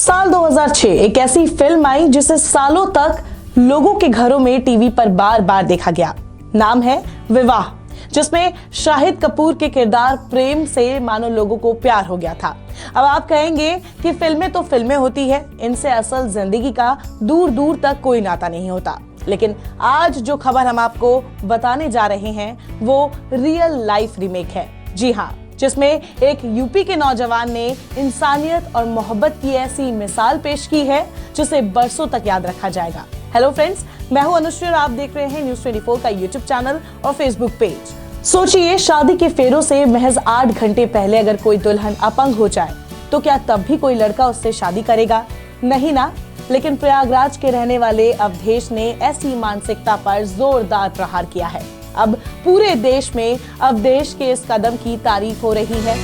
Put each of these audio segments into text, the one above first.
साल 2006 एक ऐसी फिल्म आई जिसे सालों तक लोगों के घरों में टीवी पर बार बार देखा गया। नाम है विवाह, जिसमें शाहिद कपूर के किरदार प्रेम से मानो लोगों को प्यार हो गया था। अब आप कहेंगे कि फिल्में तो फिल्में होती है, इनसे असल जिंदगी का दूर दूर तक कोई नाता नहीं होता। लेकिन आज जो खबर हम आपको बताने जा रहे हैं वो रियल लाइफ रीमेक है। जी हाँ, जिसमें एक यूपी के नौजवान ने इंसानियत और मोहब्बत की ऐसी मिसाल पेश की है जिसे बरसों तक याद रखा जाएगा। हेलो फ्रेंड्स, मैं हूं अनुश्री और आप देख रहे हैं न्यूज़ 24 का यूट्यूब चैनल और फेसबुक पेज। सोचिए, शादी के फेरों से महज 8 घंटे पहले अगर कोई दुल्हन अपंग हो जाए तो क्या तब भी कोई लड़का उससे शादी करेगा? नहीं ना। लेकिन प्रयागराज के रहने वाले अवधेश ने ऐसी मानसिकता पर जोरदार प्रहार किया है। अब पूरे देश में अवधेश के इस कदम की तारीफ हो रही है।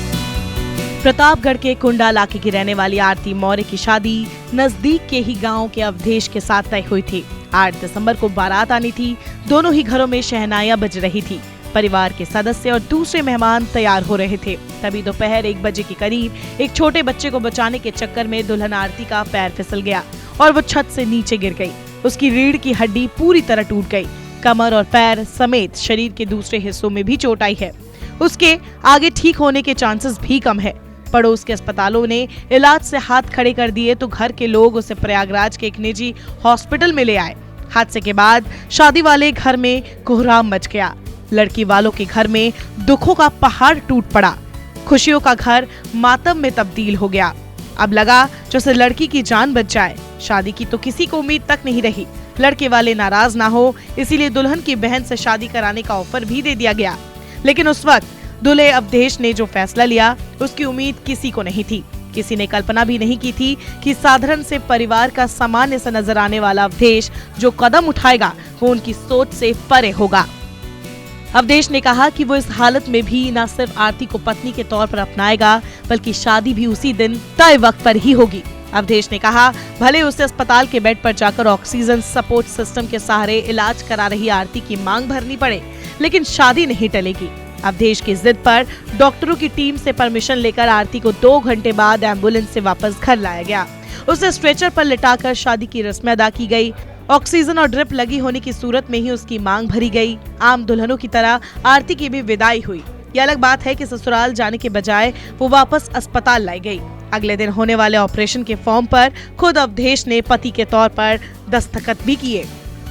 प्रतापगढ़ के कुंडा इलाके की रहने वाली आरती मौर्य की शादी नजदीक के ही गांव के अवधेश के साथ तय हुई थी। 8 दिसंबर को बारात आनी थी। दोनों ही घरों में शहनाइयां बज रही थी। परिवार के सदस्य और दूसरे मेहमान तैयार हो रहे थे। तभी दोपहर 1 बजे के करीब एक छोटे बच्चे को बचाने के चक्कर में दुल्हन आरती का पैर फिसल गया और वो छत से नीचे गिर गई। उसकी रीढ़ की हड्डी पूरी तरह टूट गई। कमर और पैर समेत शरीर के दूसरे हिस्सों में भी चोट आई है। उसके आगे ठीक होने के चांसेस भी कम है। पड़ोस के अस्पतालों ने इलाज से हाथ खड़े कर दिए तो घर के लोग उसे प्रयागराज के एक निजी हॉस्पिटल में ले आए। हादसे के बाद शादी वाले घर में कोहराम मच गया। लड़की वालों के घर में दुखों का पहाड़ टूट पड़ा। खुशियों का घर मातम में तब्दील हो गया। अब लगा जैसे लड़की की जान बच जाए। शादी की तो किसी को उम्मीद तक नहीं रही। लड़के वाले नाराज ना हो इसीलिए दुल्हन की बहन से शादी कराने का ऑफर भी दे दिया गया। लेकिन उस वक्त दूल्हे अवधेश ने जो फैसला लिया उसकी उम्मीद किसी को नहीं थी। किसी ने कल्पना भी नहीं की थी कि साधारण से परिवार का सामान्य सा नजर आने वाला अवधेश जो कदम उठाएगा वो उनकी सोच से परे होगा। अवधेश ने कहा कि वो इस हालत में भी न सिर्फ आरती को पत्नी के तौर पर अपनाएगा बल्कि शादी भी उसी दिन तय वक्त पर ही होगी। अवधेश ने कहा भले उसे अस्पताल के बेड पर जाकर ऑक्सीजन सपोर्ट सिस्टम के सहारे इलाज करा रही आरती की मांग भरनी पड़े, लेकिन शादी नहीं टलेगी। अवधेश की जिद पर डॉक्टरों की टीम से परमिशन लेकर आरती को 2 घंटे बाद एम्बुलेंस से वापस घर लाया गया। उसे स्ट्रेचर पर लिटाकर शादी की रस्में अदा की गई। ऑक्सीजन और ड्रिप लगी होने की सूरत में ही उसकी मांग भरी गई। आम दुल्हनों की तरह आरती की भी विदाई हुई। ये अलग बात है कि ससुराल जाने के बजाय वो वापस अस्पताल लाई गई। अगले दिन होने वाले ऑपरेशन के फॉर्म पर खुद अवधेश ने पति के तौर पर दस्तखत भी किए।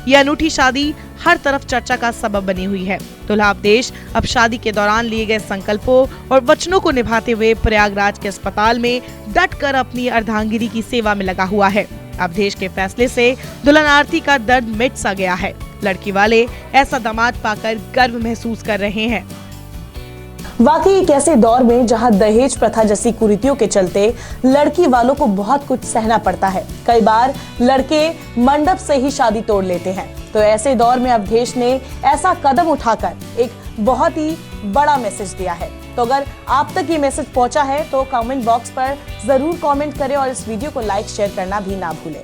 यह अनूठी शादी हर तरफ चर्चा का सबब बनी हुई है। दूल्हा अवधेश अब शादी के दौरान लिए गए संकल्पों और वचनों को निभाते हुए प्रयागराज के अस्पताल में डट कर अपनी अर्धांगिनी की सेवा में लगा हुआ है। अवधेश के फैसले से दुल्हन आरती का दर्द मिट सा गया है। लड़की वाले ऐसा दामाद पाकर गर्व महसूस कर रहे हैं। वाकई एक ऐसे दौर में जहां दहेज प्रथा जैसी कुरीतियों के चलते लड़की वालों को बहुत कुछ सहना पड़ता है। कई बार लड़के मंडप से ही शादी तोड़ लेते हैं। तो ऐसे दौर में अवधेश ने ऐसा कदम उठाकर एक बहुत ही बड़ा मैसेज दिया है। तो अगर आप तक ये मैसेज पहुंचा है तो कमेंट बॉक्स पर जरूर कमेंट करें और इस वीडियो को लाइक शेयर करना भी ना भूलें।